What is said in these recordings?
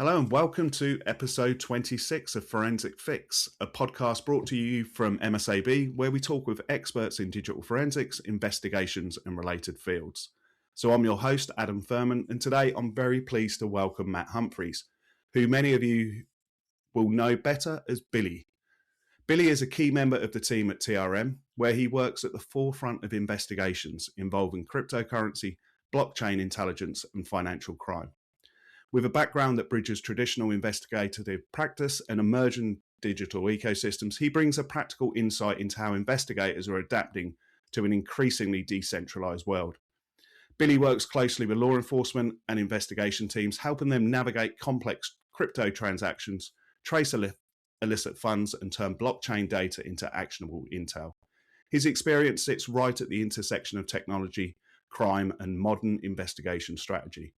Hello and welcome to episode 26 of Forensic Fix, a podcast brought to you from MSAB, where we talk with experts in digital forensics, investigations and related fields. So I'm your host, Adam Furman, and today I'm very pleased to welcome Matt Humphreys, who many of you will know better as Billy. Billy is a key member of the team at TRM, where he works at the forefront of investigations involving cryptocurrency, blockchain intelligence and financial crime. With a background that bridges traditional investigative practice and emerging digital ecosystems, he brings a practical insight into how investigators are adapting to an increasingly decentralized world. Billy works closely with law enforcement and investigation teams, helping them navigate complex crypto transactions, trace illicit funds, and turn blockchain data into actionable intel. His experience sits right at the intersection of technology, crime, and modern investigation strategy.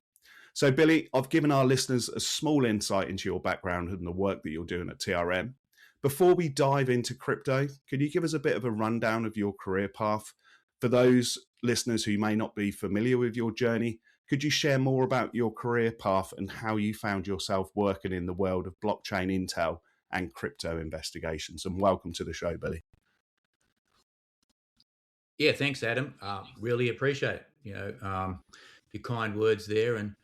So, Billy, I've given our listeners a small insight into your background and the work that you're doing at TRM. Before we dive into crypto, could you give us a bit of a rundown of your career path? For those listeners who may not be familiar with your journey, could you share more about your career path and how you found yourself working in the world of blockchain intel and crypto investigations? And welcome to the show, Billy. Yeah, thanks, Adam. Really appreciate it. Your kind words there, and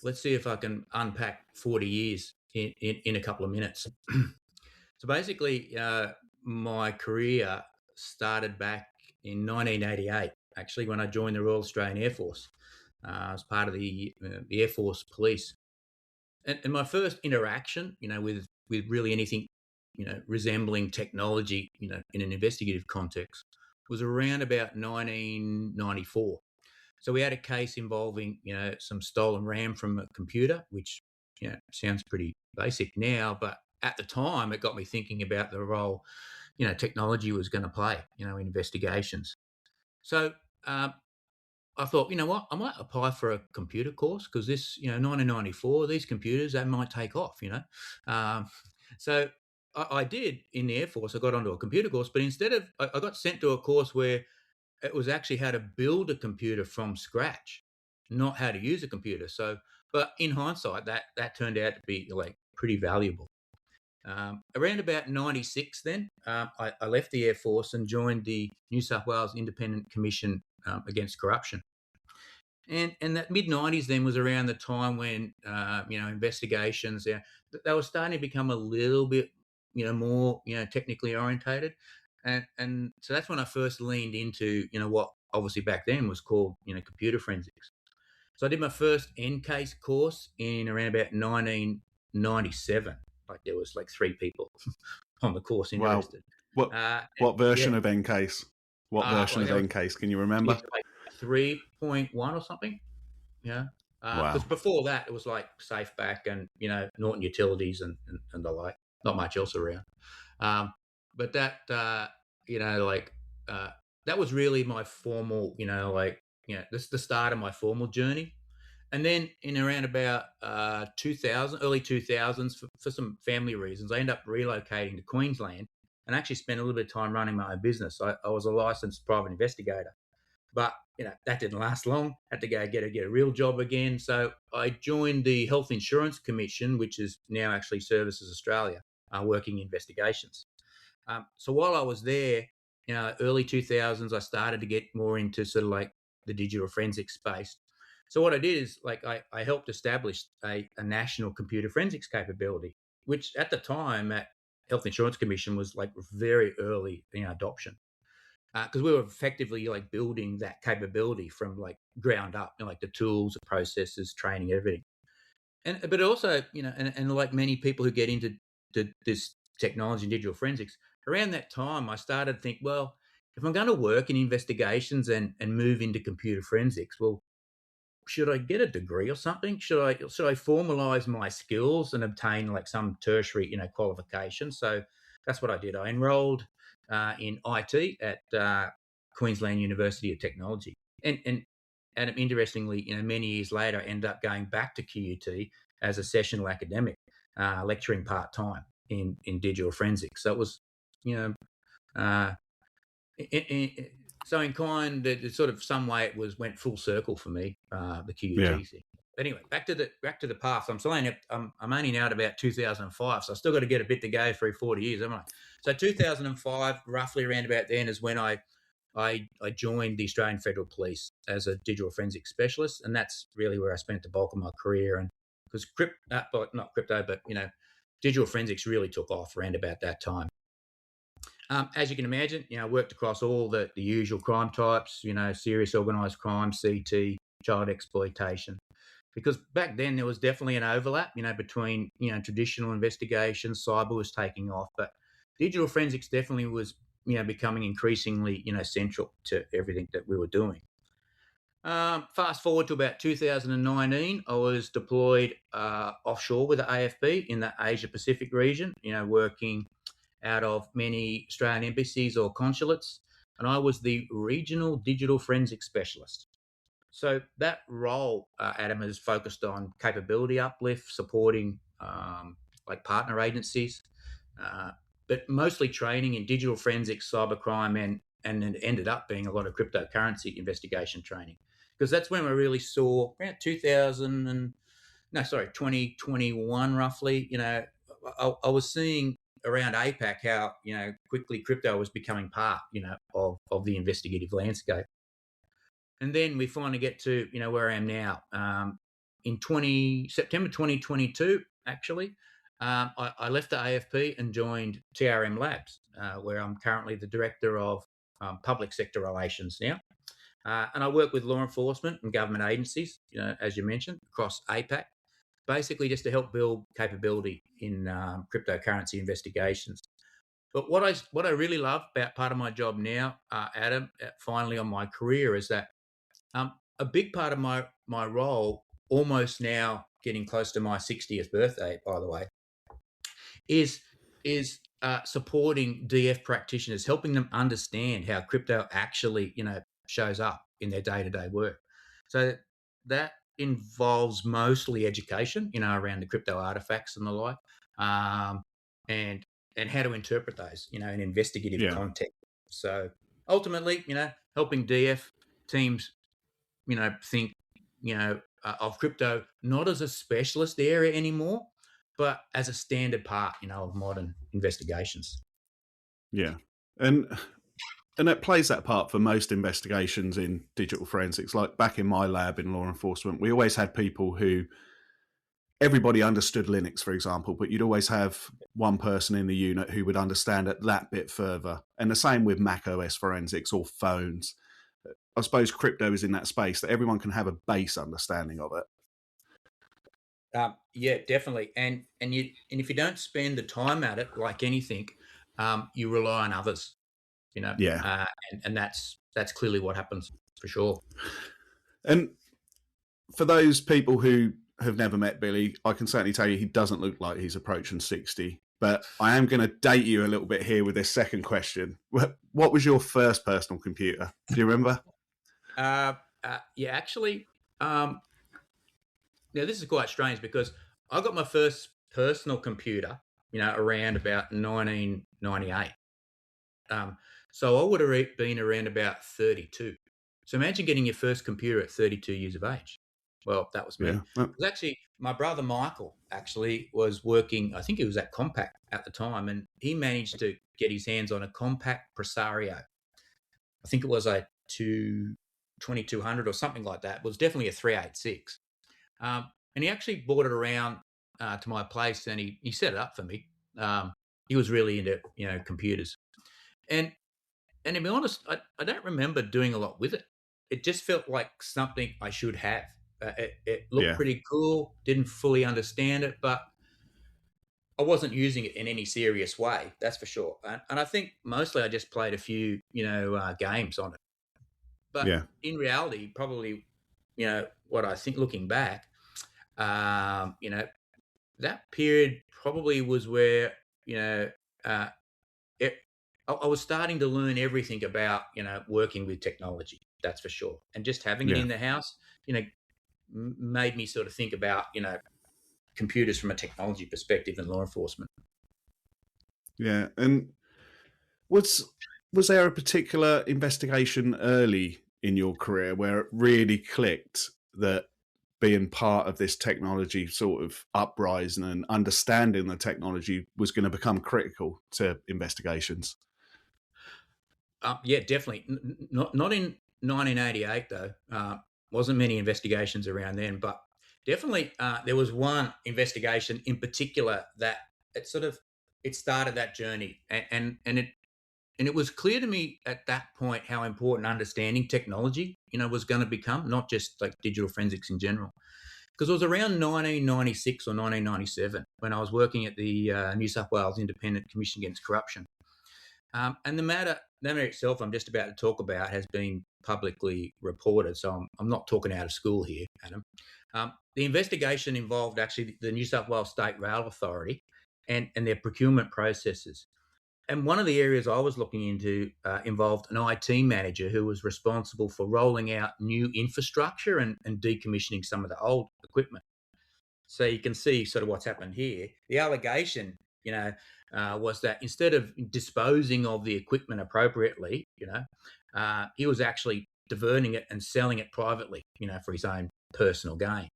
let's see if I can unpack 40 years in a couple of minutes. So basically, my career started back in 1988, actually, when I joined the Royal Australian Air Force. I was part of the Air Force Police. And my first interaction, with really anything, resembling technology, in an investigative context was around about 1994. So we had a case involving, some stolen RAM from a computer, which, sounds pretty basic now, but at the time it got me thinking about the role, technology was going to play, in investigations. So I thought, you know what, I might apply for a computer course because this, 1994, these computers, they might take off, So I did in the Air Force. I got onto a computer course, but instead of, I got sent to a course where it was actually how to build a computer from scratch, not how to use a computer. So, but in hindsight, that turned out to be like pretty valuable. Around about 96, then I left the Air Force and joined the New South Wales Independent Commission against Corruption. And that mid 90s then was around the time when investigations, they were starting to become a little bit more technically orientated, and so that's when I first leaned into what obviously back then was called computer forensics. So I did my first N-case course in around about 1997. Like there was like 3 people on the course interested. Wow. What version of N-case? What version of N-case? Can you remember? Like 3.1 or something. Wow. Because before that it was like Safeback and Norton Utilities and the like. Not much else around. But that that was really my formal, this is the start of my formal journey. And then in around about 2000, early 2000s, for some family reasons, I ended up relocating to Queensland and actually spent a little bit of time running my own business. I was a licensed private investigator, but that didn't last long. Had to go get a real job again. So I joined the Health Insurance Commission, which is now actually Services Australia, working investigations. So while I was there, early 2000s, I started to get more into sort of like the digital forensics space. So what I did is I helped establish a national computer forensics capability, which at the time at Health Insurance Commission was like very early adoption. Because we were effectively like building that capability from like ground up, like the tools, the processes, training, everything. But also, and like many people who get into this technology and digital forensics, around that time, I started to think, well, if I'm going to work in investigations and move into computer forensics, well, should I get a degree or something? Should I formalize my skills and obtain like some tertiary, qualification? So that's what I did. I enrolled in IT at Queensland University of Technology, and interestingly, many years later, I ended up going back to QUT as a sessional academic, lecturing part time in digital forensics. So it was, so in kind, sort of some way it went full circle for me, the QUT thing. anyway, back to the path. I'm saying I'm only now at about 2005, so I still got to get a bit to go through 40 years, haven't I? So 2005, roughly around about then, is when I joined the Australian Federal Police as a digital forensic specialist, and that's really where I spent the bulk of my career. And because not crypto, but digital forensics really took off around about that time. As you can imagine, I worked across all the usual crime types, serious organised crime, CT, child exploitation. Because back then there was definitely an overlap, between traditional investigations. Cyber was taking off, but digital forensics definitely was becoming increasingly central to everything that we were doing. Fast forward to about 2019, I was deployed offshore with the AFP in the Asia Pacific region, working out of many Australian embassies or consulates, and I was the regional digital forensic specialist. So that role, Adam, is focused on capability uplift, supporting like partner agencies, uh, but mostly training in digital forensics, cybercrime, and it ended up being a lot of cryptocurrency investigation training, because that's when we really saw around 2021 roughly. I was seeing around APAC how quickly crypto was becoming part of the investigative landscape. And then we finally get to where I am now. In September 2022, actually, I left the AFP and joined TRM Labs, where I'm currently the director of public sector relations now. And I work with law enforcement and government agencies, as you mentioned, across APAC, basically just to help build capability in cryptocurrency investigations. But what I really love about part of my job now, Adam, finally on my career, is that a big part of my role, almost now getting close to my 60th birthday, by the way, is supporting DF practitioners, helping them understand how crypto actually shows up in their day-to-day work. So that involves mostly education, around the crypto artifacts and the like, and how to interpret those, in investigative Yeah. context. So ultimately, helping DF teams think, of crypto not as a specialist area anymore, but as a standard part, of modern investigations. Yeah. And it plays that part for most investigations in digital forensics. Like back in my lab in law enforcement, we always had people who everybody understood Linux, for example, but you'd always have one person in the unit who would understand it that bit further. And the same with Mac OS forensics or phones. I suppose crypto is in that space that everyone can have a base understanding of it. Yeah, definitely. And if you don't spend the time at it, like anything, you rely on others, Yeah. And that's clearly what happens for sure. And for those people who have never met Billy, I can certainly tell you he doesn't look like he's approaching 60. But I am going to date you a little bit here with this second question. What was your first personal computer? Do you remember? Yeah, actually, now this is quite strange because I got my first personal computer, around about 1998. So I would have been around about 32. So imagine getting your first computer at 32 years of age. Well, that was me. Yeah. It was actually my brother Michael. Actually, was working. I think he was at Compaq at the time, and he managed to get his hands on a Compaq Presario. I think it was a 2200 or something like that. It was definitely a 386. And he actually brought it around to my place, and he set it up for me. He was really into computers, and to be honest, I don't remember doing a lot with it. It just felt like something I should have. It looked pretty cool. Didn't fully understand it, but I wasn't using it in any serious way. That's for sure. And I think mostly I just played a few games on it. But in reality, probably what I think looking back, that period probably was where uh, I was starting to learn everything about working with technology. That's for sure. And just having it in the house, made me sort of think about computers from a technology perspective in law enforcement. Yeah, and was there a particular investigation early in your career where it really clicked that being part of this technology sort of uprising and understanding the technology was going to become critical to investigations. Yeah, definitely. Not in 1988 though. Wasn't many investigations around then, but definitely there was one investigation in particular that it sort of it started that journey, and it was clear to me at that point how important understanding technology, was going to become, not just like digital forensics in general. Because it was around 1996 or 1997 when I was working at the New South Wales Independent Commission Against Corruption. And the matter itself I'm just about to talk about has been publicly reported, so I'm not talking out of school here, Adam. The investigation involved actually the New South Wales State Rail Authority and their procurement processes. And one of the areas I was looking into involved an IT manager who was responsible for rolling out new infrastructure and decommissioning some of the old equipment. So you can see sort of what's happened here. The allegation, was that instead of disposing of the equipment appropriately, he was actually diverting it and selling it privately, for his own personal gain.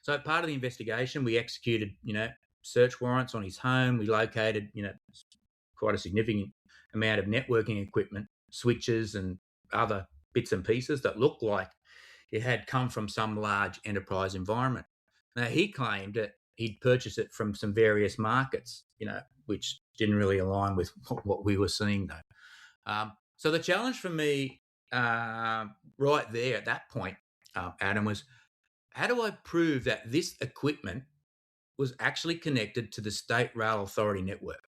So part of the investigation, we executed, search warrants on his home. We located, quite a significant amount of networking equipment, switches and other bits and pieces that looked like it had come from some large enterprise environment. Now, he claimed that he'd purchased it from some various markets, which didn't really align with what we were seeing, though. So the challenge for me right there at that point, Adam, was how do I prove that this equipment was actually connected to the State Rail Authority network?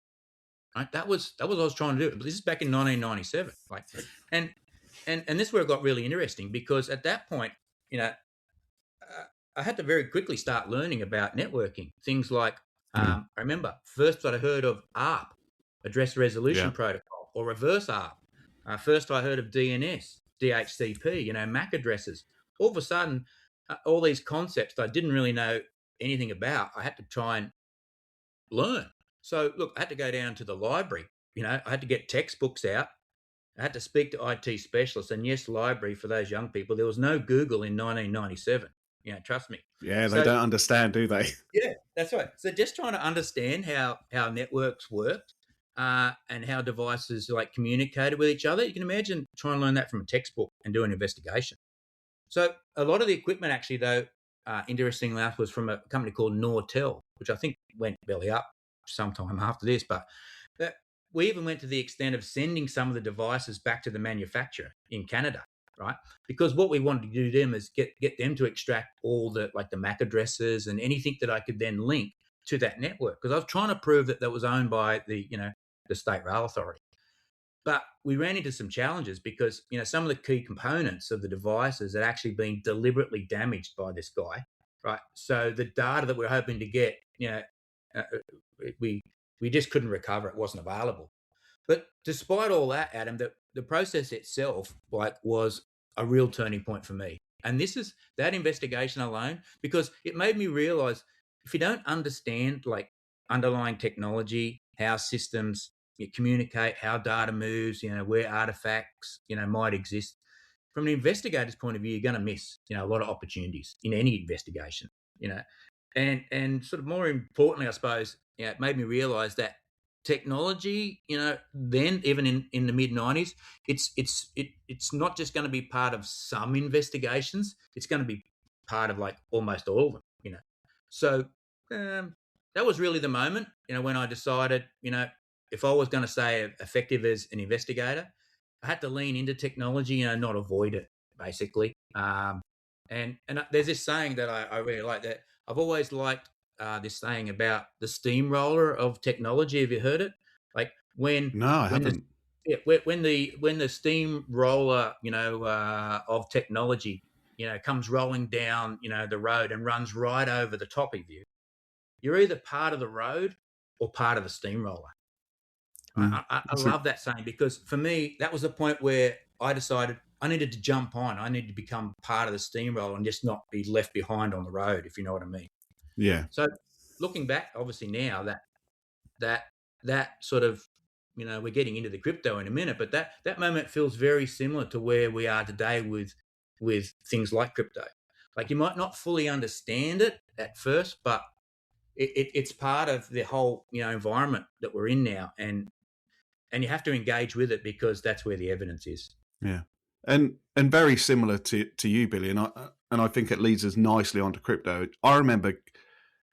Right? That was what I was trying to do. This is back in 1997. And and this is where it got really interesting because at that point, I had to very quickly start learning about networking. Things like, Mm. I remember first I heard of ARP, Address Resolution Yeah. Protocol, or reverse ARP. First I heard of DNS, DHCP, MAC addresses. All of a sudden, all these concepts that I didn't really know anything about, I had to try and learn. So, look, I had to go down to the library. I had to get textbooks out. I had to speak to IT specialists. And yes, library for those young people, there was no Google in 1997. Trust me. Yeah, they So don't understand, do they? yeah, that's right. So just trying to understand how networks worked and how devices like communicated with each other. You can imagine trying to learn that from a textbook and do an investigation. So a lot of the equipment actually, though, interestingly enough, was from a company called Nortel, which I think went belly up sometime after this. But that, we even went to the extent of sending some of the devices back to the manufacturer in Canada, right? Because what we wanted to do them is get them to extract all the like the MAC addresses and anything that I could then link to that network. Because I was trying to prove that was owned by the State Rail Authority. But we ran into some challenges because some of the key components of the devices had actually been deliberately damaged by this guy, right? So the data that we're hoping to get, uh, we we just couldn't recover. It wasn't available. But despite all that, Adam, the process itself was a real turning point for me. And this is that investigation alone, because it made me realize if you don't understand like underlying technology, how systems communicate, how data moves, where artifacts, might exist. From an investigator's point of view, you're going to miss, a lot of opportunities in any investigation, you know. And sort of more importantly, I suppose, it made me realize that technology, then even in the mid 90s, it's not just going to be part of some investigations, it's going to be part of like almost all of them. So that was really the moment, when I decided, if I was going to stay effective as an investigator, I had to lean into technology, not avoid it, basically. And there's this saying that I really like, that I've always liked this saying about the steamroller of technology. Have you heard it? Like No, I when the haven't. yeah, when the steamroller, of technology, comes rolling down, the road and runs right over the top of you. You're either part of the road or part of the steamroller. Mm. I love that saying because for me, that was the point where I decided I needed to jump on. I needed to become part of the steamroller and just not be left behind on the road, if you know what I mean. Yeah. So looking back, obviously now that that sort of, we're getting into the crypto in a minute, but that moment feels very similar to where we are today with things like crypto. Like, you might not fully understand it at first, but it's part of the whole, environment that we're in now, and you have to engage with it because that's where the evidence is. Yeah, and very similar to you, Billy, and I think it leads us nicely onto crypto. I remember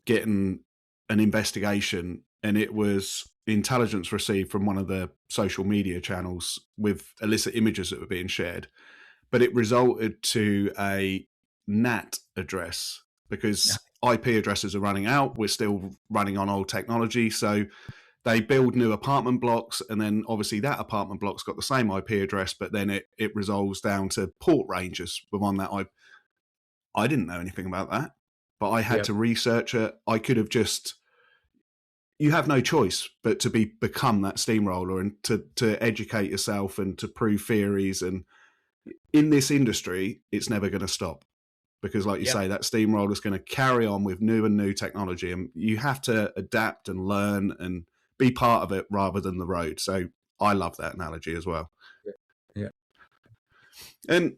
getting an investigation, and it was intelligence received from one of the social media channels with illicit images that were being shared, but it resulted to a NAT address Yeah. because IP addresses are running out. We're still running on old technology, so they build new apartment blocks, and then obviously that apartment block's got the same IP address, but then it resolves down to port ranges within that. I didn't know anything about that, but I had Yep. to research it. I could have just, you have no choice but to become that steamroller and to educate yourself and to prove theories. And in this industry, it's never going to stop because, like you Yep. say, that steamroller is going to carry on with new and new technology, and you have to adapt and learn and be part of it rather than the road. So I love that analogy as well. Yeah. And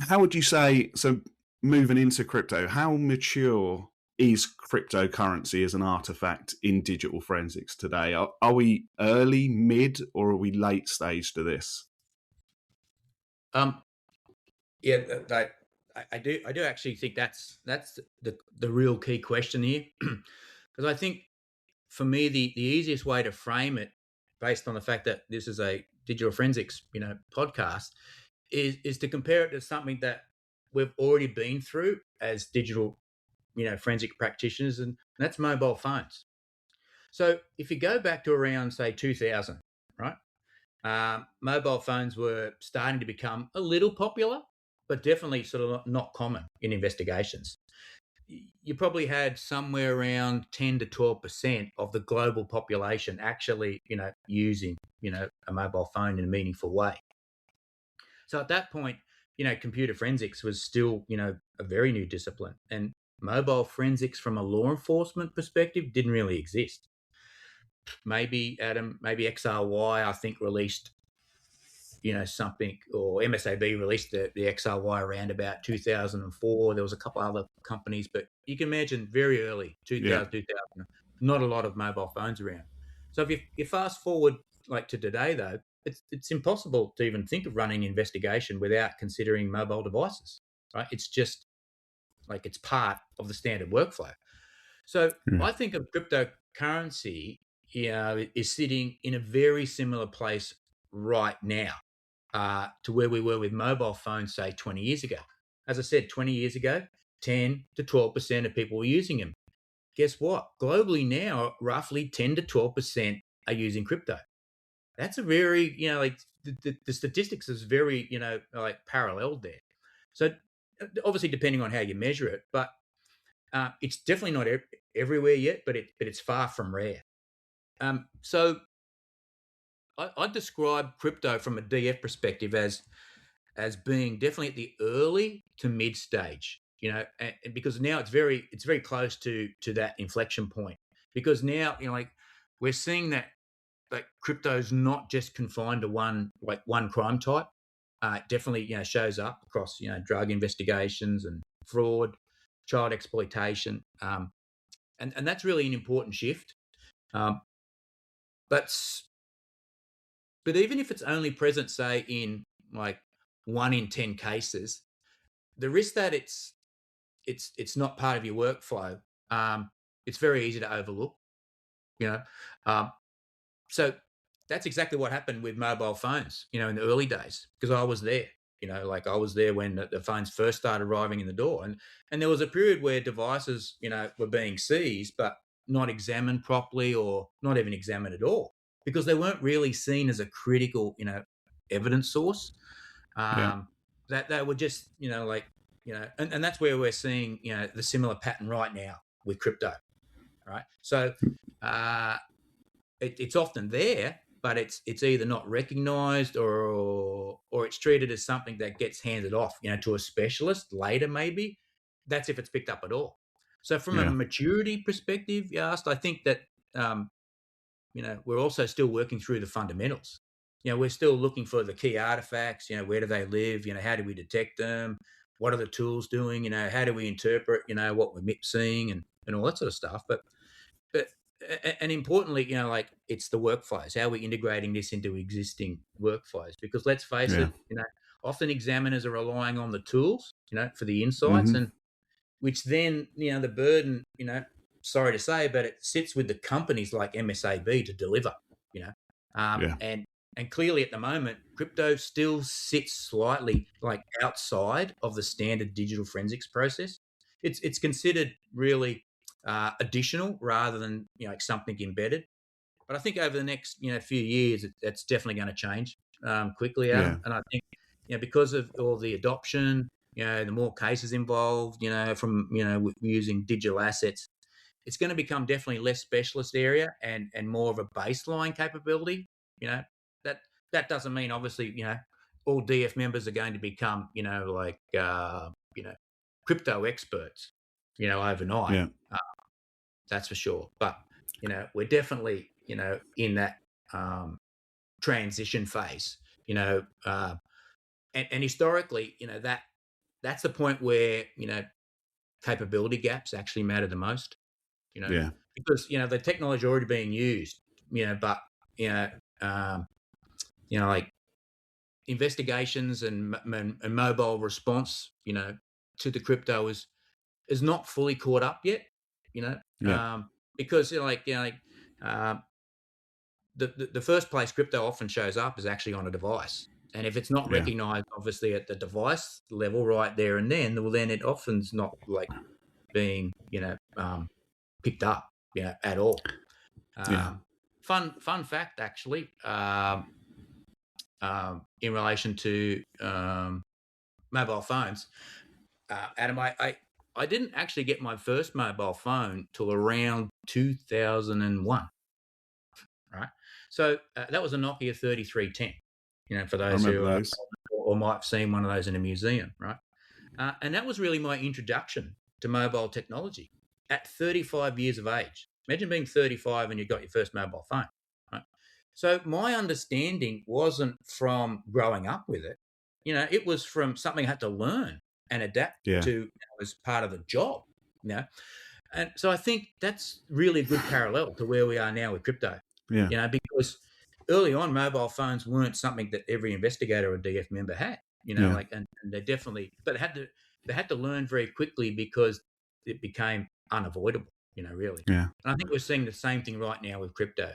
how would you say, so moving into crypto, how mature is cryptocurrency as an artifact in digital forensics today? Are we early, mid, or are we late stage to this? Um, yeah, I do actually think that's the real key question here, because I think for me the easiest way to frame it, based on the fact that this is a digital forensics podcast, is to compare it to something that we've already been through as digital forensic practitioners, and that's mobile phones. So if you go back to around, say, 2000, right? Mobile phones were starting to become a little popular, but definitely sort of not common in investigations. You probably had somewhere around 10 to 12% of the global population actually, using, a mobile phone in a meaningful way. So at that point, computer forensics was still, a very new discipline, and mobile forensics from a law enforcement perspective didn't really exist. Maybe Adam, maybe XRY, I think, released something, or MSAB released the XRY around about 2004. There was a couple other companies, but you can imagine very early Yeah, 2000, not a lot of mobile phones around. So if you fast forward like to today, though, it's impossible to even think of running an investigation without considering mobile devices, right? It's just like it's part of the standard workflow. So yeah, I think of cryptocurrency, is sitting in a very similar place right now, to where we were with mobile phones, say, 20 years ago. As I said, 20 years ago, 10 to 12% of people were using them. Guess what? Globally now, roughly 10 to 12% are using crypto. That's a very, like the statistics is very, like paralleled there. So obviously, depending on how you measure it, but it's definitely not everywhere yet, but it's far from rare. So I describe crypto from a DF perspective as being definitely at the early to mid stage, and because now it's very close to that inflection point. Because now, like, we're seeing that, like, crypto's not just confined to one crime type. It definitely, shows up across, drug investigations and fraud, child exploitation, and that's really an important shift. Um, but but even if it's only present, say, in like 1 in 10 cases, the risk that it's not part of your workflow, um, it's very easy to overlook. You know, um, so that's exactly what happened with mobile phones. In the early days, because I was there. Like, I was there when the phones first started arriving in the door, and there was a period where devices, were being seized, but not examined properly, or not even examined at all, because they weren't really seen as a critical, evidence source. yeah, Um, that they were just, like, and that's where we're seeing, the similar pattern right now with crypto. Right. So uh, it's often there, but it's either not recognised, or it's treated as something that gets handed off, to a specialist later, maybe. That's if it's picked up at all. So from a yeah, maturity perspective, you asked, I think that um, we're also still working through the fundamentals. We're still looking for the key artifacts. Where do they live? How do we detect them? what are the tools doing? How do we interpret, what we're seeing and all that sort of stuff. But and importantly, like it's the workflows. How are we integrating this into existing workflows? Because let's face Yeah. it, often examiners are relying on the tools, for the insights, Hmm. and which then, the burden, sorry to say, but it sits with the companies like MSAB to deliver, you know, Yeah. and clearly at the moment, crypto still sits slightly like outside of the standard digital forensics process. It's considered really additional rather than like something embedded. But I think over the next few years, that's definitely going to change quickly, Yeah. Adam. And I think because of all the adoption, the more cases involved, from using digital assets, it's going to become definitely less specialist area and more of a baseline capability. You know that that doesn't mean obviously all DF members are going to become like crypto experts overnight. Yeah. Uh, that's for sure. But we're definitely in that um, transition phase. And historically, that's the point where capability gaps actually matter the most. Yeah. Because the technology already being used. But um, like investigations and mobile response, to the crypto is not fully caught up yet. You know, Yeah. because um, the first place crypto often shows up is actually on a device. And if it's not Yeah. recognized, obviously at the device level right there and then, well, then it often's not like being, picked up, at all. Yeah. Fun fact, actually, in relation to mobile phones, Adam, I didn't actually get my first mobile phone till around 2001. Right? So that was a Nokia 3310, for I those remember who those. or might have seen one of those in a museum, right? And that was really my introduction to mobile technology at 35 years of age. Imagine being 35 and you got your first mobile phone, right? So my understanding wasn't from growing up with it. It was from something I had to learn and adapt Yeah. to as part of the job. And so I think that's really a good parallel to where we are now with crypto. Yeah. Because early on, mobile phones weren't something that every investigator or DF member had. Yeah. And they definitely, but they had to learn very quickly because it became unavoidable. Really. Yeah. And I think we're seeing the same thing right now with crypto.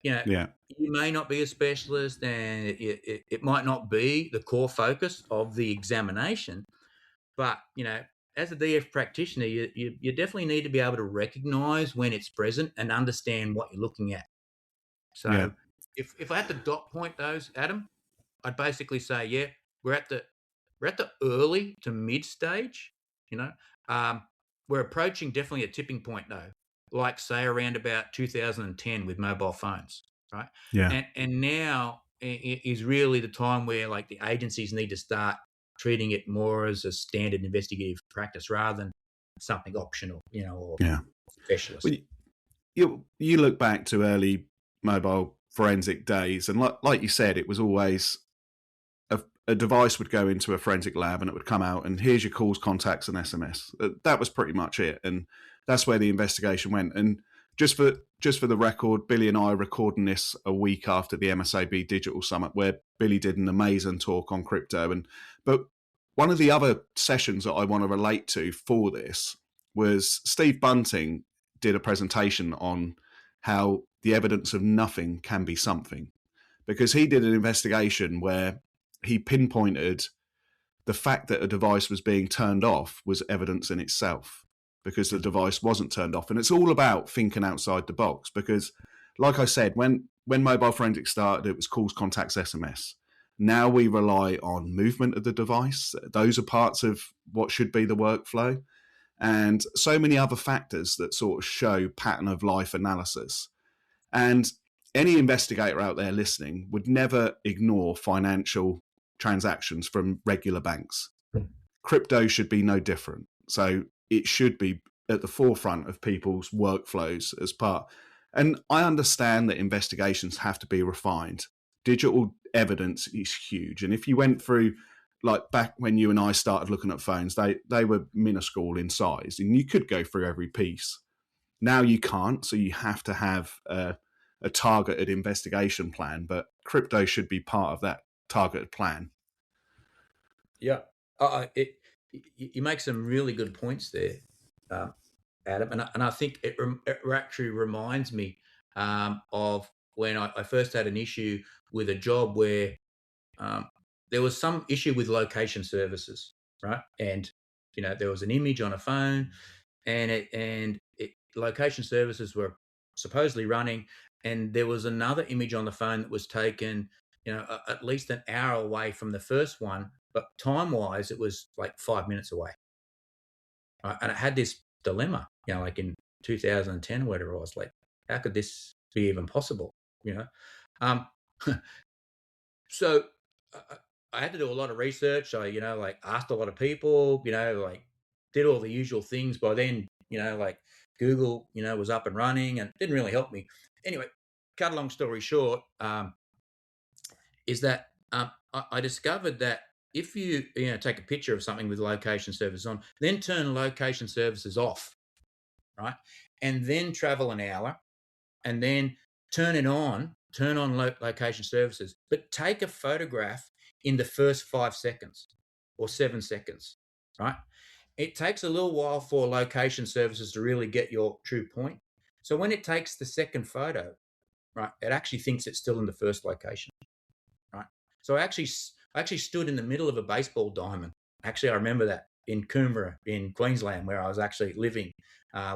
You know, Yeah. you may not be a specialist, and it might not be the core focus of the examination, but as a DF practitioner, you definitely need to be able to recognize when it's present and understand what you're looking at. Yeah. So if I had to dot point those, Adam, I'd basically say, yeah, we're at the early to mid stage. You know, um, we're approaching definitely a tipping point though, like say around about 2010 with mobile phones, right? Yeah. And now is really the time where like the agencies need to start treating it more as a standard investigative practice rather than something optional, or Yeah. specialist. Well, you look back to early mobile forensic days, and like you said, it was always a device would go into a forensic lab and it would come out and here's your calls, contacts, and SMS. That was pretty much it, and that's where the investigation went. And just for the record, Billy and I are recording this a week after the MSAB Digital Summit, where Billy did an amazing talk on crypto. But one of the other sessions that I want to relate to for this was Steve Bunting did a presentation on how the evidence of nothing can be something, because he did an investigation where he pinpointed the fact that a device was being turned off was evidence in itself, because the device wasn't turned off. And it's all about thinking outside the box, because like I said, when mobile forensics started, it was calls, contacts, SMS. Now we rely on movement of the device. Those are parts of what should be the workflow, and so many other factors that sort of show pattern of life analysis. And any investigator out there listening would never ignore financial transactions from regular banks. Crypto should be no different. So it should be at the forefront of people's workflows as part. And I understand that investigations have to be refined. Digital evidence is huge. And if you went through like back when you and I started looking at phones, they were minuscule in size, and you could go through every piece. Now you can't, so you have to have a targeted investigation plan. But crypto should be part of that targeted plan. Yeah. You make some really good points there, um, Adam, and I think it actually reminds me of when I first had an issue with a job where um, there was some issue with location services, right? And there was an image on a phone, and location services were supposedly running, and there was another image on the phone that was taken, at least an hour away from the first one, but time wise, it was like 5 minutes away, right? And it had this dilemma, like in 2010 or whatever. I was like, how could this be even possible? You know, um, so I, I had to do a lot of research. I, like asked a lot of people, like did all the usual things. By then, like Google, was up and running and didn't really help me. Anyway, cut a long story short, is that I discovered that if you, take a picture of something with location services on, then turn location services off, right? And then travel an hour and then turn on location services, but take a photograph in the first 5 seconds or 7 seconds, right? It takes a little while for location services to really get your true point. So when it takes the second photo, right, it actually thinks it's still in the first location, right? So I actually stood in the middle of a baseball diamond. Actually, I remember that in Coomera in Queensland, where I was actually living,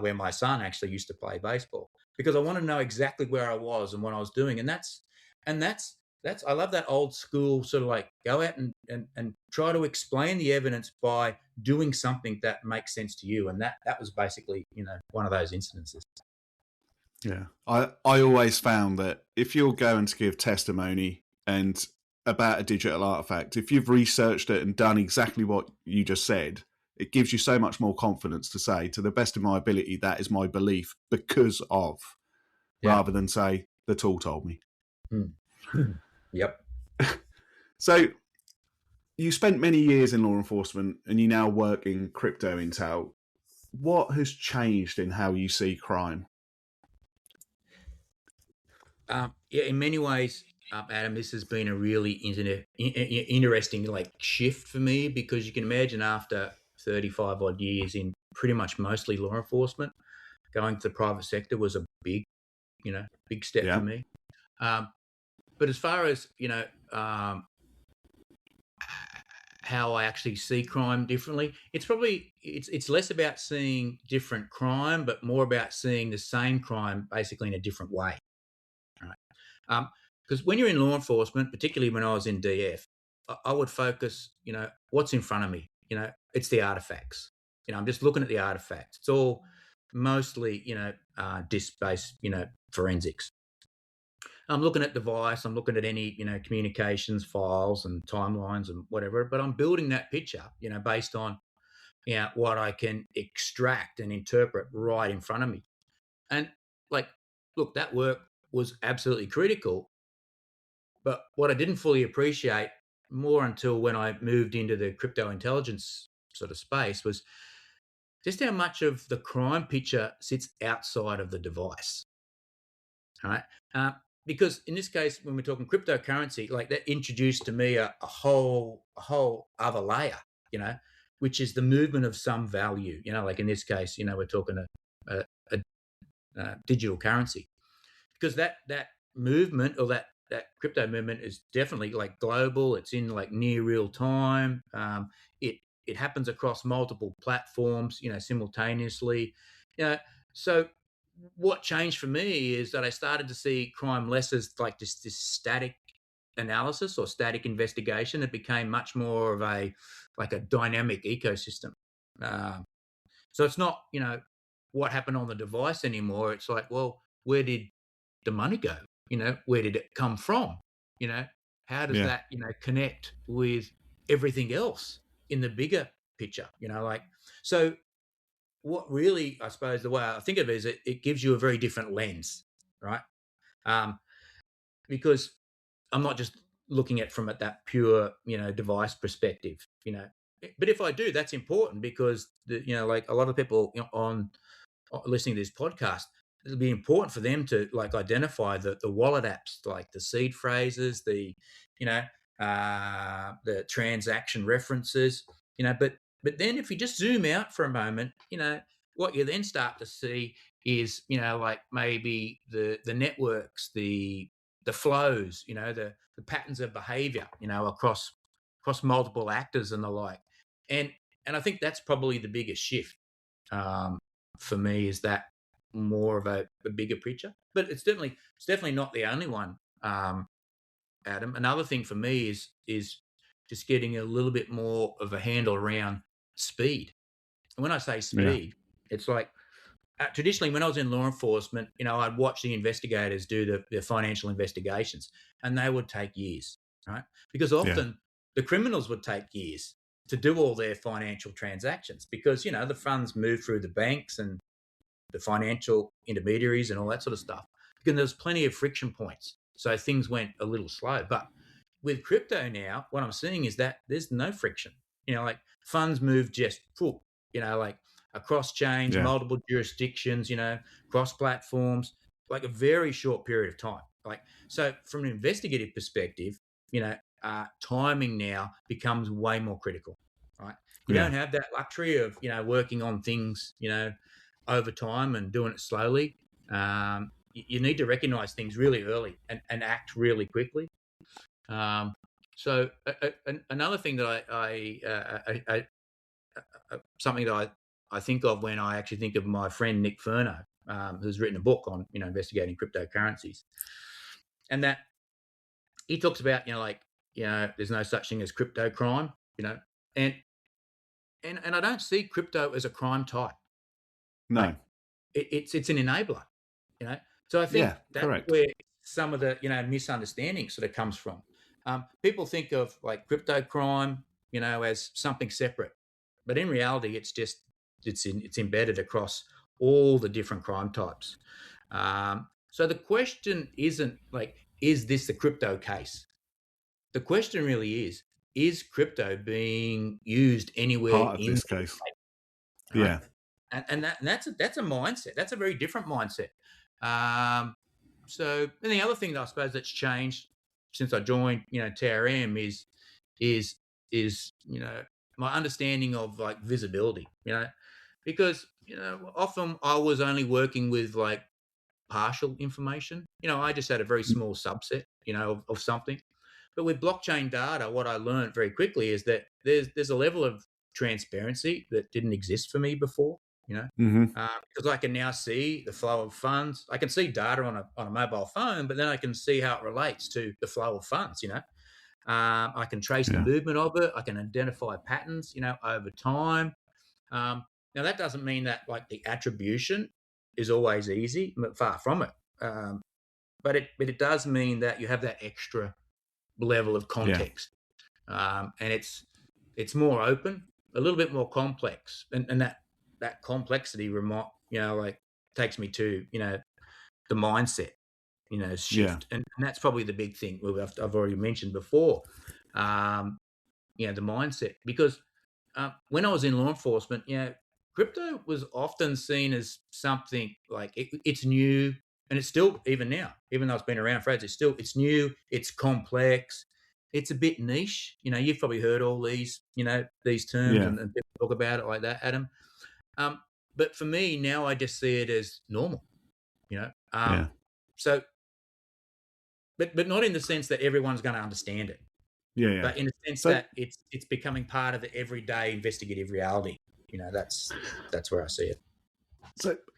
where my son actually used to play baseball, because I wanted to know exactly where I was and what I was doing. And that's I love that old school sort of like go out and try to explain the evidence by doing something that makes sense to you. And that was basically, one of those instances. Yeah. I always found that if you're going to give testimony and about a digital artifact, if you've researched it and done exactly what you just said, it gives you so much more confidence to say, to the best of my ability, that is my belief because of, Yeah. rather than say, the tool told me. Mm. Yep. So you spent many years in law enforcement and you now work in crypto intel. What has changed in how you see crime? Yeah, in many ways, Adam, this has been a really interesting like shift for me, because you can imagine after 35 odd years in pretty much mostly law enforcement, going to the private sector was a big step for Yeah. me. Um, but as far as how I actually see crime differently, it's less about seeing different crime, but more about seeing the same crime basically in a different way. Right. Because when you're in law enforcement, particularly when I was in DF, I would focus, what's in front of me. It's the artifacts. I'm just looking at the artifacts. It's all mostly, disk-based, forensics. I'm looking at device. I'm looking at any, communications files and timelines and whatever. But I'm building that picture, based on, what I can extract and interpret right in front of me. And like, look, that work was absolutely critical. But what I didn't fully appreciate more until when I moved into the crypto intelligence sort of space was just how much of the crime picture sits outside of the device. All right. Uh, because in this case, when we're talking cryptocurrency, like that introduced to me a whole other layer, which is the movement of some value. Like in this case, we're talking a digital currency, because that movement, or that crypto movement, is definitely like global. It's in like near real time. It happens across multiple platforms, simultaneously. So what changed for me is that I started to see crime less as like this static analysis or static investigation. It became much more of a dynamic ecosystem. Um, so it's not, what happened on the device anymore. It's like, well, where did the money go? Where did it come from? You know, how does Yeah. that, connect with everything else in the bigger picture? Like, so what really, I suppose, the way I think of it is it gives you a very different lens, right? Um, because I'm not just looking at from at that pure, device perspective, But if I do, that's important because like a lot of people listening to this podcast, it'll be important for them to like identify the wallet apps, like the seed phrases, you know, the transaction references, but then if you just zoom out for a moment, what you then start to see is, like maybe the networks, the flows, the patterns of behavior, across multiple actors and the like. And and I think that's probably the biggest shift, um, for me, is that more of a bigger picture. But it's definitely not the only one, Adam. Another thing for me is just getting a little bit more of a handle around speed. And when I say Yeah. speed, it's like traditionally when I was in law enforcement, I'd watch the investigators do the financial investigations, and they would take years, right? Because Yeah. often the criminals would take years to do all their financial transactions because the funds move through the banks and the financial intermediaries and all that sort of stuff. Because there's plenty of friction points, so things went a little slow. But with crypto now, what I'm seeing is that there's no friction. Like funds move just full, like across chains, Yeah. multiple jurisdictions, cross platforms, like a very short period of time. Like so, from an investigative perspective, timing now becomes way more critical, right? You Yeah. don't have that luxury of working on things, over time and doing it slowly. You need to recognize things really early and act really quickly. Um, Another thing that something that I think of when I actually think of my friend Nick Furno, who's written a book on investigating cryptocurrencies, and that he talks about there's no such thing as crypto crime, and and I don't see crypto as a crime type. Like No. it's an enabler, you know. So I think Yeah. that's Correct. where some of the misunderstanding sort of comes from. People think of like crypto crime, as something separate, but in reality, it's embedded across all the different crime types. So the question isn't like, is this the crypto case? The question really is crypto being used anywhere Part of in, this case. right? Yeah. And that's a mindset. That's a very different mindset. Um, and the other thing that I suppose that's changed since I joined, TRM is my understanding of like visibility, because often I was only working with like partial information. I just had a very small subset, of something. But with blockchain data, what I learned very quickly is that there's a level of transparency that didn't exist for me before. You know, Mm-hmm. because I can now see the flow of funds. I can see data on a mobile phone, but then I can see how it relates to the flow of funds. I can trace the Yeah. movement of it. I can identify patterns. Over time. Now that doesn't mean that like the attribution is always easy. Far from it. But it does mean that you have that extra level of Yeah. context, and it's more open, a little bit more complex, and that complexity like takes me to the mindset Yeah. shift, and that's probably the big thing I've already mentioned before. Um, the mindset, because when I was in law enforcement, crypto was often seen as something like it's new, and it's still even now, even though it's been around for ages, it's new, it's complex, it's a bit niche. You've probably heard all these terms, Yeah. and people talk about it like that, Adam. Um, but for me now, I just see it as normal. You know, Yeah. so but not in the sense that everyone's going to understand it, Yeah. Yeah. but in the sense So that it's becoming part of the everyday investigative reality. That's where I see it.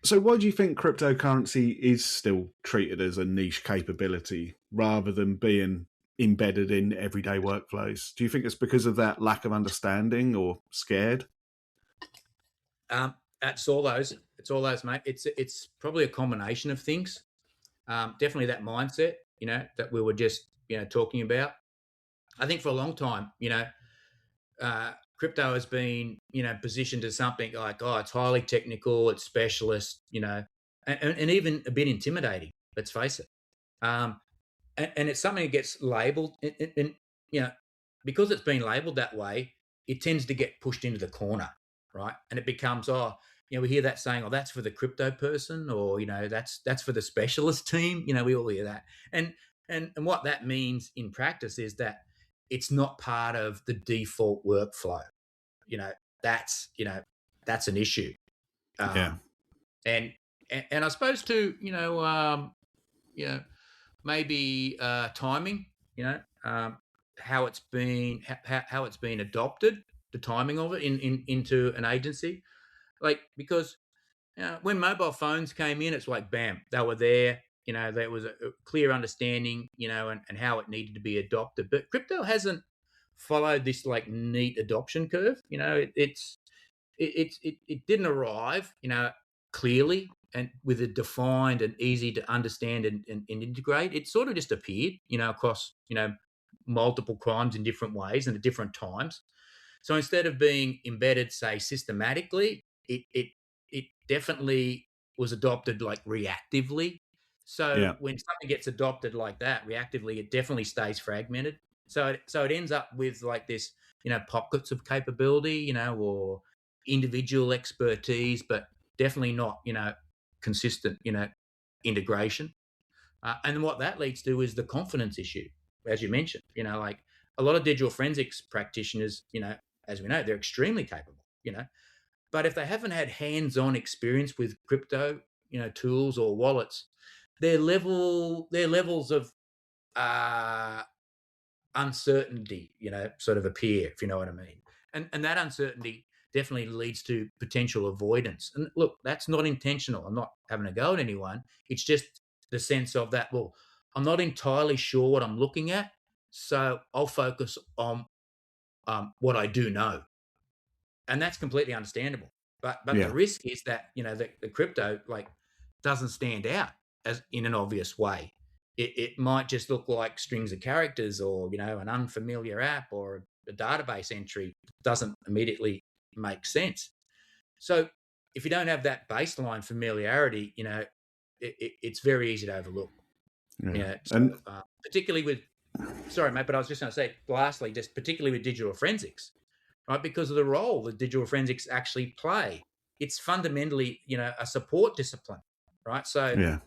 so why do you think cryptocurrency is still treated as a niche capability rather than being embedded in everyday workflows? Do you think it's because of that lack of understanding or scared? Um, it's all those. It's all those, mate. It's probably a combination of things. Definitely that mindset, that we were just talking about. I think for a long time, crypto has been positioned as something like, oh, it's highly technical, it's specialist, and even a bit intimidating. Let's face it. Um, and it's something that gets labeled, and you know, because it's been labeled that way, it tends to get pushed into the corner, right? And it becomes, oh, we hear that saying, oh, that's for the crypto person, or that's for the specialist team. We all hear that, and and what that means in practice is that it's not part of the default workflow. You know, that's that's an issue. Yeah. Um, and and I suppose too, you know, maybe timing, how it's been how it's been adopted, the timing of it into an agency, like because when mobile phones came in, it's like bam, they were there. There was a clear understanding, and how it needed to be adopted. But crypto hasn't followed this like neat adoption curve. It didn't arrive, clearly and with a defined and easy to understand and integrate. It sort of just appeared, across, multiple crimes in different ways and at different times. So instead of being embedded, say, systematically, it definitely was adopted like reactively. So Yeah. when something gets adopted like that reactively, it definitely stays fragmented. So it ends up with like this, pockets of capability, or individual expertise, but definitely not, consistent, integration. And what that leads to is the confidence issue, as you mentioned. Like a lot of digital forensics practitioners, as we know, they're extremely capable. But if they haven't had hands-on experience with crypto, tools or wallets, their levels of uh, uncertainty, sort of appear, if you know what I mean. And that uncertainty definitely leads to potential avoidance. And look, that's not intentional. I'm not having a go at anyone. It's just the sense of that, well, I'm not entirely sure what I'm looking at. So I'll focus on what I do know. And that's completely understandable. But the Yeah. risk is that, the crypto like doesn't stand out as in an obvious way. It might just look like strings of characters, or an unfamiliar app, or a database entry doesn't immediately make sense. So if you don't have that baseline familiarity, it's very easy to overlook. Yeah. So And particularly with, sorry mate, but I was just going to say lastly, just particularly with digital forensics, right? Because of the role that digital forensics actually play. It's fundamentally, a support discipline, right? So, yeah.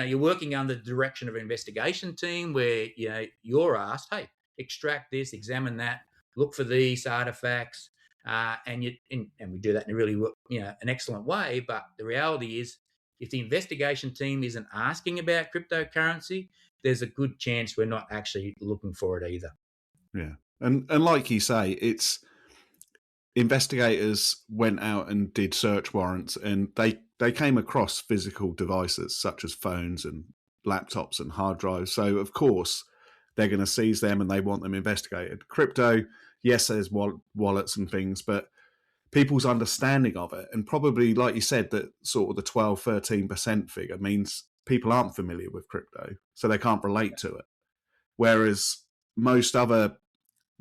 you're working under the direction of an investigation team where, you're asked, hey, extract this, examine that, look for these artifacts, and we do that in a really, an excellent way. But the reality is, if the investigation team isn't asking about cryptocurrency, there's a good chance we're not actually looking for it either. Yeah. And like you say, it's investigators went out and did search warrants, and they came across physical devices such as phones and laptops and hard drives. So of course they're going to seize them and they want them investigated. Crypto, yes, there's wallets and things, but people's understanding of it, and probably like you said, that sort of the 12-13% figure means people aren't familiar with crypto, so they can't relate to it. Whereas most other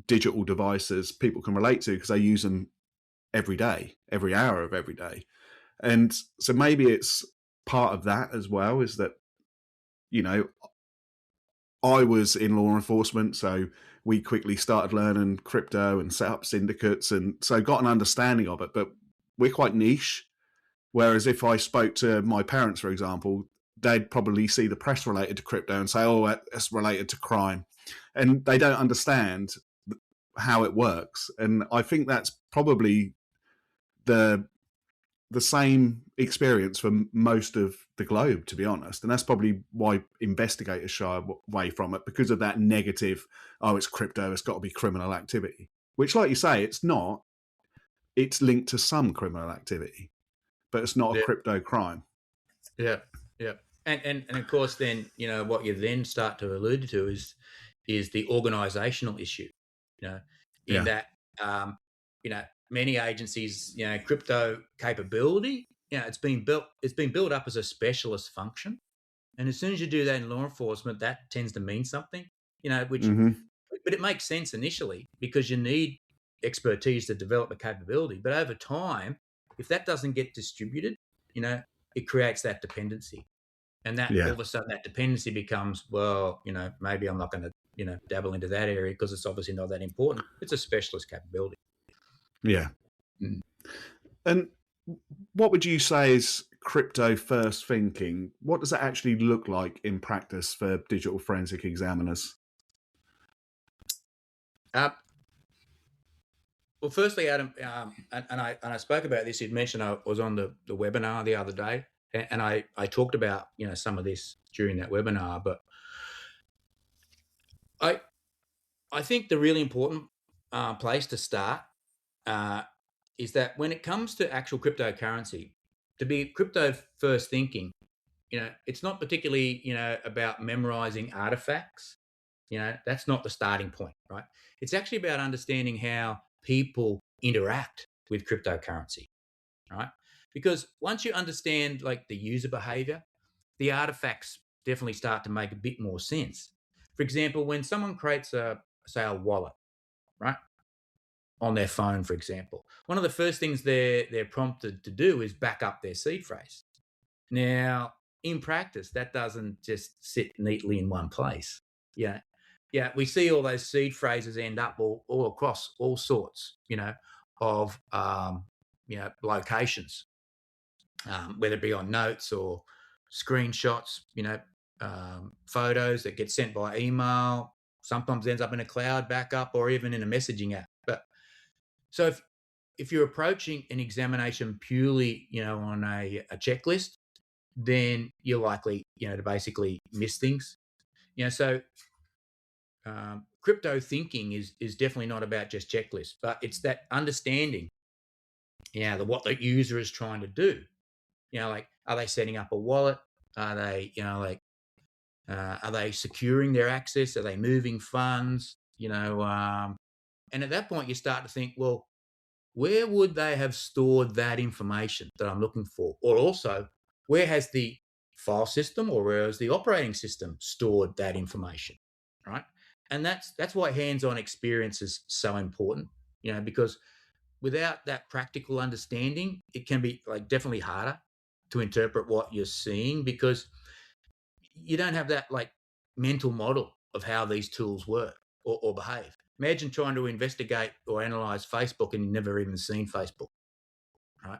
digital devices people can relate to because they use them every day, every hour of every day. And so maybe it's part of that as well, is that, you know, I was in law enforcement, so we quickly started learning crypto and set up syndicates, and so got an understanding of it. But we're quite niche. Whereas if I spoke to my parents, for example, they'd probably see the press related to crypto and say, "Oh, that's related to crime," and they don't understand how it works. And I think that's probably the the same experience for most of the globe, to be honest. And that's probably why investigators shy away from it, because of that negative, oh, it's crypto, it's got to be criminal activity. Which, like you say, it's not. It's linked to some criminal activity, but it's not a Yeah, crypto crime. yeah, yeah. And of course, then what you then start to allude to is the organisational issue. In Yeah. that many agencies, crypto capability, it's been built up as a specialist function. And as soon as you do that in law enforcement, that tends to mean something, which, Hmm. but it makes sense initially because you need expertise to develop a capability. But over time, if that doesn't get distributed, you know, it creates that dependency. And that all Yeah. of a sudden that dependency becomes, well, maybe I'm not going to, dabble into that area because it's obviously not that important. It's a specialist capability. Yeah. Mm. And what would you say is crypto first thinking? What does that actually look like in practice for digital forensic examiners? Uh, well, firstly, Adam, and I spoke about this. You'd mentioned I was on the webinar the other day, and I talked about some of this during that webinar. But I I think the really important place to start uh, is that when it comes to actual cryptocurrency, to be crypto first thinking, it's not particularly, about memorizing artifacts. That's not the starting point, right? It's actually about understanding how people interact with cryptocurrency, right? Because once you understand like the user behavior, the artifacts definitely start to make a bit more sense. For example, when someone creates say a wallet, right? On their phone, for example, one of the first things they're prompted to do is back up their seed phrase. Now, in practice, that doesn't just sit neatly in one place. Yeah. Yeah. We see all those seed phrases end up all across all sorts, of, locations, whether it be on notes or screenshots, photos that get sent by email, sometimes ends up in a cloud backup or even in a messaging app. But so if you're approaching an examination purely, on a checklist, then you're likely, to basically miss things. So crypto thinking is definitely not about just checklists, but it's that understanding, what the user is trying to do. Like, are they setting up a wallet? Are they, are they securing their access? Are they moving funds? And at that point, you start to think, well, where would they have stored that information that I'm looking for? Or also, where has the file system or where has the operating system stored that information? Right. And that's why hands-on experience is so important, because without that practical understanding, it can be like definitely harder to interpret what you're seeing because you don't have that like mental model of how these tools work or behave. Imagine trying to investigate or analyze Facebook and you've never even seen Facebook, right?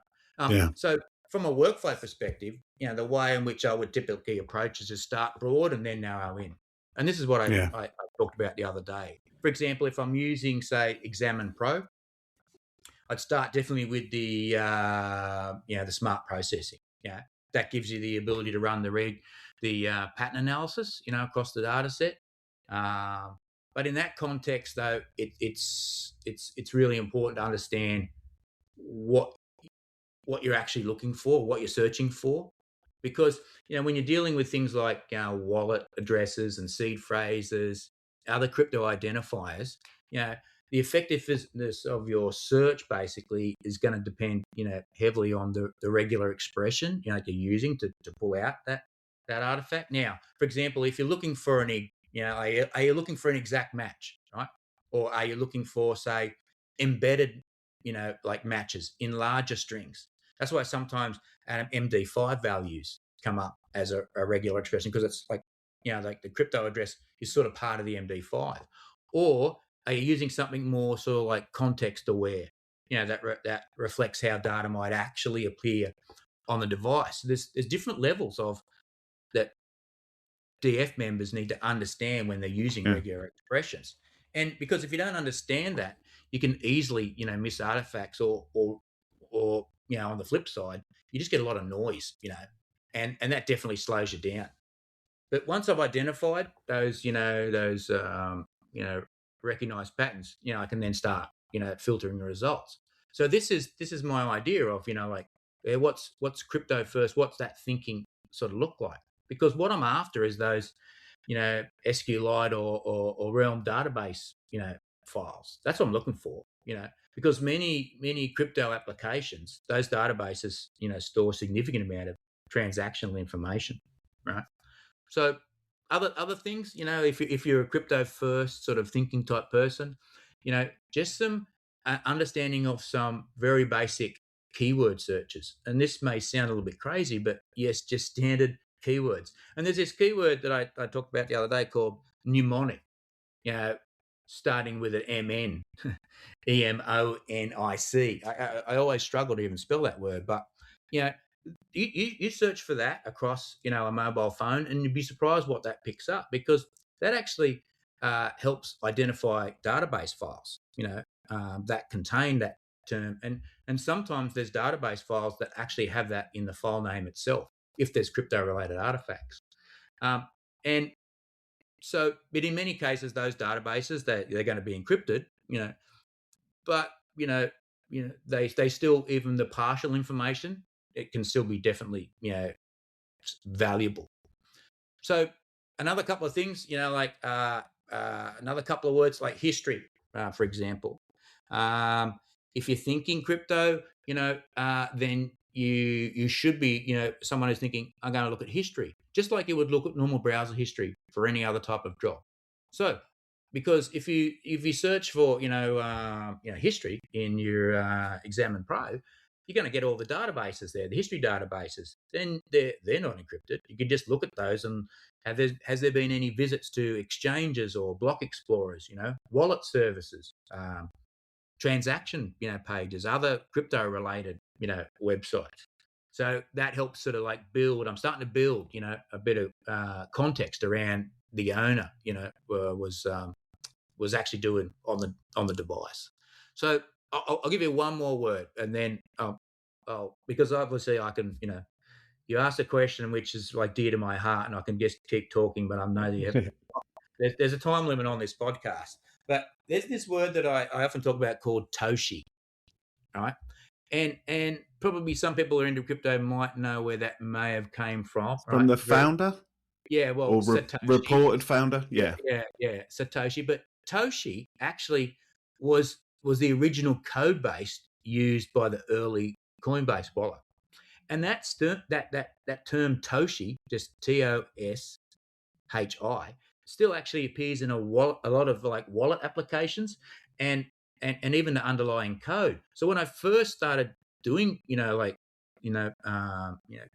Yeah. So from a workflow perspective, the way in which I would typically approach is to start broad and then narrow in. And this is what Yeah. I talked about the other day. For example, if I'm using, say, Examine Pro, I'd start definitely with the smart processing. That gives you the ability to run the pattern analysis, across the data set. But in that context, though, it's really important to understand what you're actually looking for, what you're searching for, because when you're dealing with things like wallet addresses and seed phrases, other crypto identifiers, you know, the effectiveness of your search basically is going to depend, heavily on the regular expression, you're using to pull out that artifact. Now, for example, if you're looking for are you looking for an exact match, right? Or are you looking for, say, embedded, like matches in larger strings? That's why sometimes MD5 values come up as a regular expression because it's like, like the crypto address is sort of part of the MD5. Or are you using something more sort of like context aware, that reflects how data might actually appear on the device? There's different levels of that DF members need to understand when they're using Yeah. regular expressions. And because if you don't understand that, you can easily, miss artifacts or on the flip side, you just get a lot of noise, and that definitely slows you down. But once I've identified those recognized patterns, I can then start, filtering the results. So this is my idea of, like, what's crypto first? What's that thinking sort of look like? Because what I'm after is those, SQLite or Realm database, files. That's what I'm looking for, because many crypto applications, those databases, store significant amount of transactional information, right? So other things, if you're a crypto first sort of thinking type person, just some understanding of some very basic keyword searches. And this may sound a little bit crazy, but yes, just standard keywords. And there's this keyword that I talked about the other day called mnemonic, you know, starting with an MN, EMONIC. I always struggle to even spell that word, but you know, you search for that across, you know, a mobile phone, and you'd be surprised what that picks up, because that actually helps identify database files, you know, that contain that term, and sometimes there's database files that actually have that in the file name itself if there's crypto related artifacts. And so, but in many cases, those databases they're going to be encrypted, you know, but they still, even the partial information, it can still be definitely, you know, valuable. So another couple of things, you know, like another couple of words like history, for example. If you're thinking crypto, you know, then you should be, you know, someone who's thinking, I'm going to look at history, just like you would look at normal browser history for any other type of job. So, because if you search for, history in your Examine Pro, you're going to get all the databases there, the history databases. Then they're not encrypted. You can just look at those and has there been any visits to exchanges or block explorers, you know, wallet services, transaction, you know, pages, other crypto related, you know, websites. So that helps sort of like build. I'm starting to build, you know, a bit of context around the owner, you know, was actually doing on the device. So I'll give you one more word, and then because obviously I can, you know, you asked a question which is like dear to my heart, and I can just keep talking, but I know there's a time limit on this podcast. But there's this word that I often talk about called Toshi, right? And probably some people who are into crypto might know where that may have came from, From right? the founder Yeah, well, or Satoshi. reported founder? Yeah. Yeah, Satoshi. But Toshi actually was the original code base used by the early Coinbase wallet, and that term Toshi, just TOSHI, still actually appears in a lot of like wallet applications, and and even the underlying code. So when I first started doing,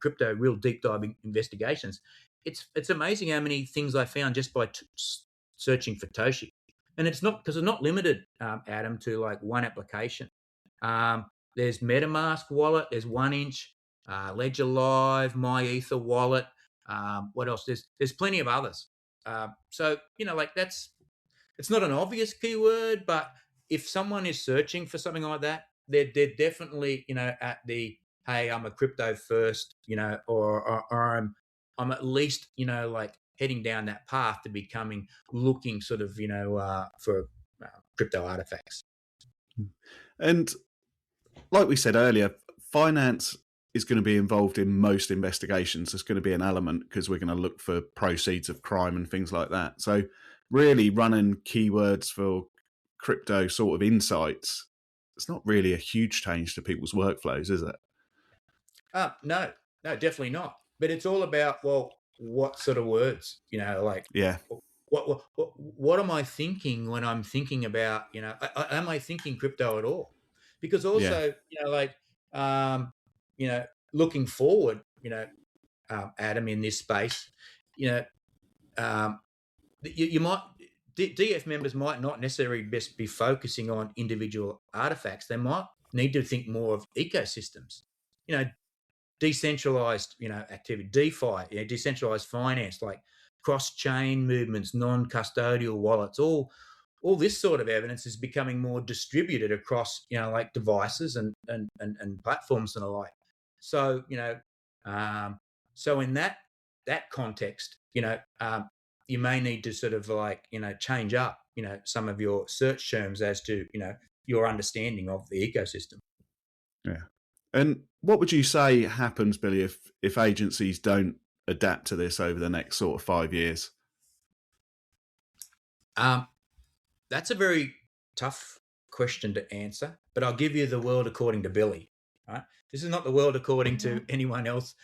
crypto real deep diving investigations, it's amazing how many things I found just by searching for Toshi. And it's not because it's not limited, Adam, to like one application. Um, there's MetaMask wallet, there's 1inch, Ledger Live, My Ether wallet. What else? There's plenty of others. So like it's not an obvious keyword, but if someone is searching for something like that, they're definitely, at the, hey, I'm a crypto first, or I'm at least, like heading down that path to becoming looking sort of, for crypto artifacts. And like we said earlier, finance is going to be involved in most investigations. There's going to be an element because we're going to look for proceeds of crime and things like that. So really running keywords for crypto sort of insights, it's not really a huge change to people's workflows, is it? No, definitely not. But it's all about, well, what sort of words, like, yeah, what am I thinking when I'm thinking about, am I thinking crypto at all? Because also, um, looking forward, Adam, in this space, um, you might, DF members might not necessarily best be focusing on individual artifacts. They might need to think more of ecosystems, decentralized, activity, DeFi, decentralized finance, like cross-chain movements, non-custodial wallets, all this sort of evidence is becoming more distributed across, like devices and platforms and the like. So, so in that context, you may need to sort of like, change up, some of your search terms as to, your understanding of the ecosystem. Yeah. And what would you say happens, Billy, if agencies don't adapt to this over the next sort of 5 years? That's a very tough question to answer, but I'll give you the world according to Billy. Right? This is not the world according to anyone else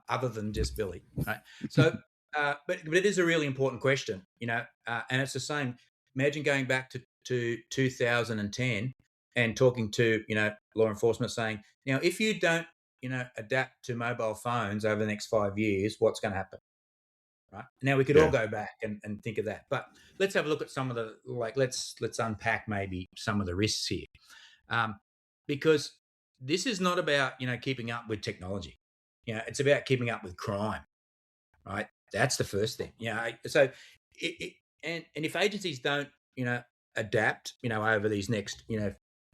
other than just Billy. Right? So, but it is a really important question, and it's the same. Imagine going back to 2010 and talking to law enforcement saying, if you don't adapt to mobile phones over the next 5 years, what's going to happen? Right now, we could all Yeah. go back and think of that, but let's have a look at some of the let's unpack maybe some of the risks here, um, because this is not about keeping up with technology. It's about keeping up with crime, right? That's the first thing. So it, and if agencies don't adapt over these next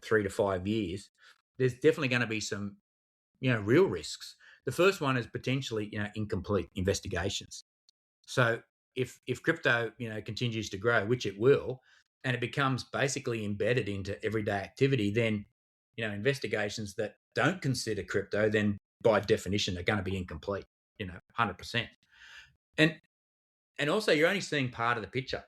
3 to 5 years, there's definitely going to be some real risks. The first one is potentially incomplete investigations. So if crypto continues to grow, which it will, and it becomes basically embedded into everyday activity, then investigations that don't consider crypto, then by definition are going to be incomplete. 100%. And also, you're only seeing part of the picture,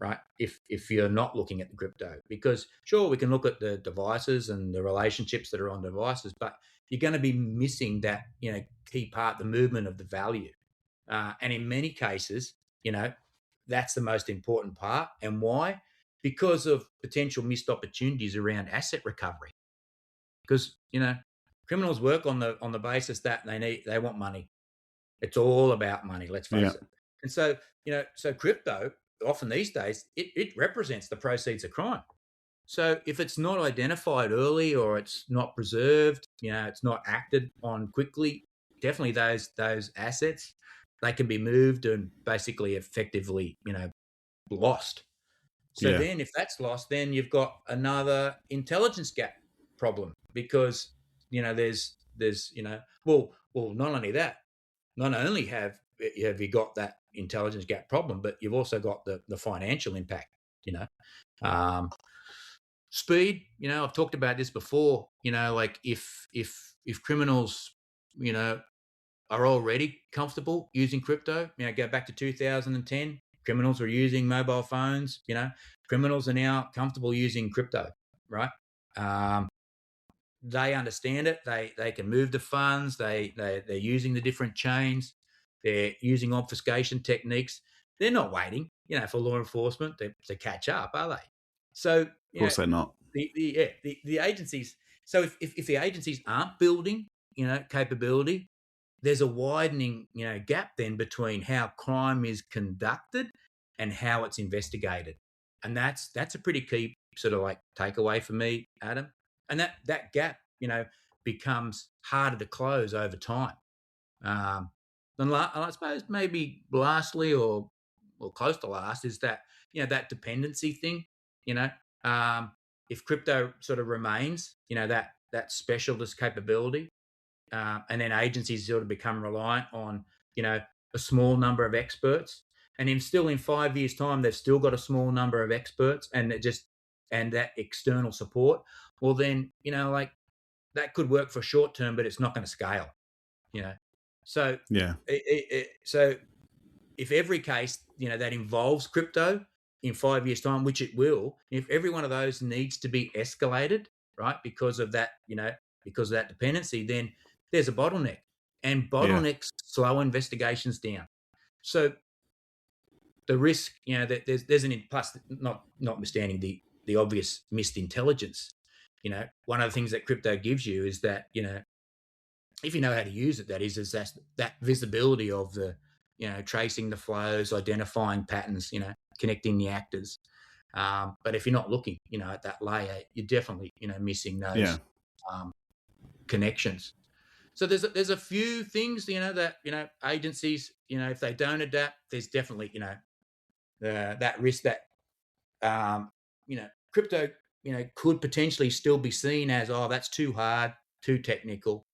right? If you're not looking at the crypto, because sure, we can look at the devices and the relationships that are on devices, but you're going to be missing that key part, the movement of the value. And in many cases, that's the most important part. And why? Because of potential missed opportunities around asset recovery. Because criminals work on the basis that they want money. It's all about money. Let's Yeah. face it. And so so crypto often these days it represents the proceeds of crime. So if it's not identified early or it's not preserved, it's not acted on quickly, definitely those assets, they can be moved and basically effectively, lost. So Yeah. then if that's lost, then you've got another intelligence gap problem because, there's, not only that, not only have you got that intelligence gap problem, but you've also got the financial impact, you know. Um, Speed, I've talked about this before, like if criminals, are already comfortable using crypto, go back to 2010, criminals were using mobile phones, criminals are now comfortable using crypto, right? Um, they understand it. They can move the funds. They're using the different chains. They're using obfuscation techniques. They're not waiting, for law enforcement to catch up, are they? So, Of course they're not. the agencies. So if the agencies aren't building, capability, there's a widening, gap then between how crime is conducted and how it's investigated, and that's a pretty key sort of like takeaway for me, Adam. And that gap, becomes harder to close over time. Um, and I suppose maybe lastly, or close to last, is that that dependency thing. You know, um, if crypto sort of remains, that specialist capability, and then agencies sort of become reliant on a small number of experts, and still in 5 years' time they've still got a small number of experts, and that external support. Well, then like that could work for short term, but it's not going to scale. You know, so Yeah. so if every case that involves crypto in 5 years' time, which it will, if every one of those needs to be escalated, right, because of that, because of that dependency, then there's a bottleneck, and Yeah. bottlenecks slow investigations down. So the risk, that there's an plus, notwithstanding the obvious missed intelligence. One of the things that crypto gives you is that if you know how to use it, that is that visibility of the tracing the flows, identifying patterns, connecting the actors. But if you're not looking, at that layer, you're definitely missing Yeah. those connections. So there's a few things that agencies, if they don't adapt, there's definitely that risk that crypto could potentially still be seen as, oh, that's too hard, too technical.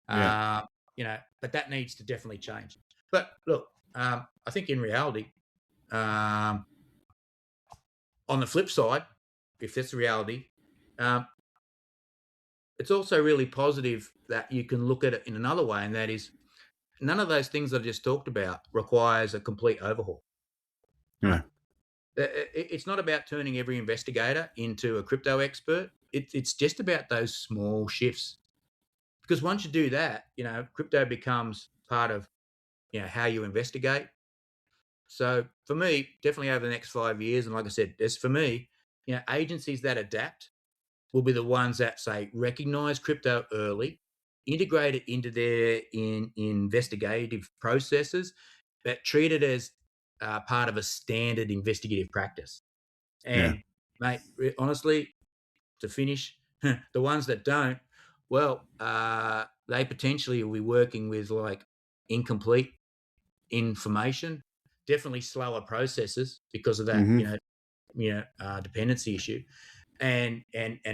Yeah. uh, but that needs to definitely change. But look, I think in reality, um, on the flip side, if that's the reality, um, it's also really positive that you can look at it in another way, and that is none of those things that I just talked about requires a complete overhaul. Yeah. Right? It's not about turning every investigator into a crypto expert. It's just about those small shifts. Because once you do that, crypto becomes part of how you investigate. So for me, definitely over the next 5 years, and like I said, there's for me, agencies that adapt will be the ones that say recognize crypto early, integrate it into their investigative processes, but treat it as part of a standard investigative practice. Yeah. And mate, honestly, to finish, the ones that don't, well, they potentially will be working with like incomplete information, definitely slower processes because of that, Hmm. dependency issue, and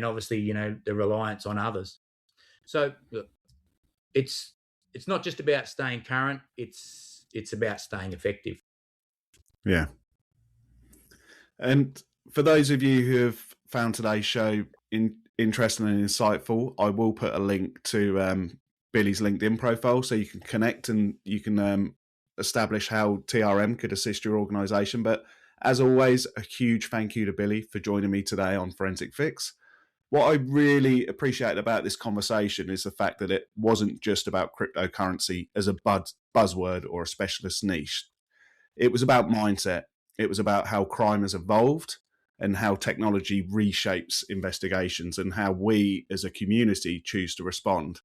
obviously, the reliance on others. So look, it's not just about staying current; it's about staying effective. Yeah. And for those of you who have found today's show interesting and insightful, I will put a link to Billy's LinkedIn profile so you can connect and you can establish how TRM could assist your organization. But as always, a huge thank you to Billy for joining me today on Forensic Fix. What I really appreciate about this conversation is the fact that it wasn't just about cryptocurrency as a buzzword or a specialist niche. It was about mindset. It was about how crime has evolved and how technology reshapes investigations and how we as a community choose to respond.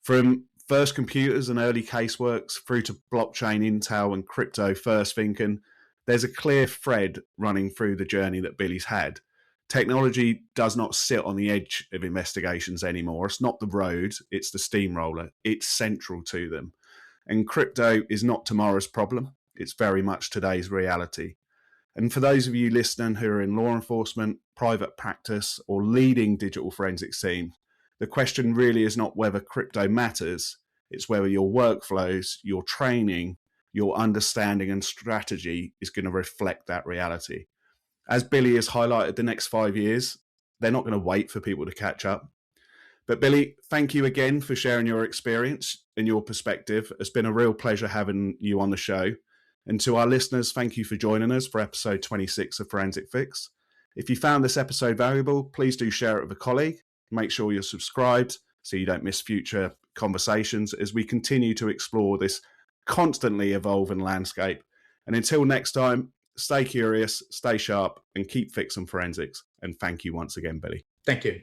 From first computers and early caseworks through to blockchain intel and crypto first thinking, there's a clear thread running through the journey that Billy's had. Technology does not sit on the edge of investigations anymore. It's not the road, it's the steamroller. It's central to them. And crypto is not tomorrow's problem. It's very much today's reality. And for those of you listening who are in law enforcement, private practice, or leading digital forensics team, the question really is not whether crypto matters, it's whether your workflows, your training, your understanding and strategy is going to reflect that reality. As Billy has highlighted, the next 5 years, they're not going to wait for people to catch up. But Billy, thank you again for sharing your experience and your perspective. It's been a real pleasure having you on the show. And to our listeners, thank you for joining us for episode 26 of Forensic Fix. If you found this episode valuable, please do share it with a colleague. Make sure you're subscribed so you don't miss future conversations as we continue to explore this constantly evolving landscape. And until next time, stay curious, stay sharp, and keep fixing forensics. And thank you once again, Billy. Thank you.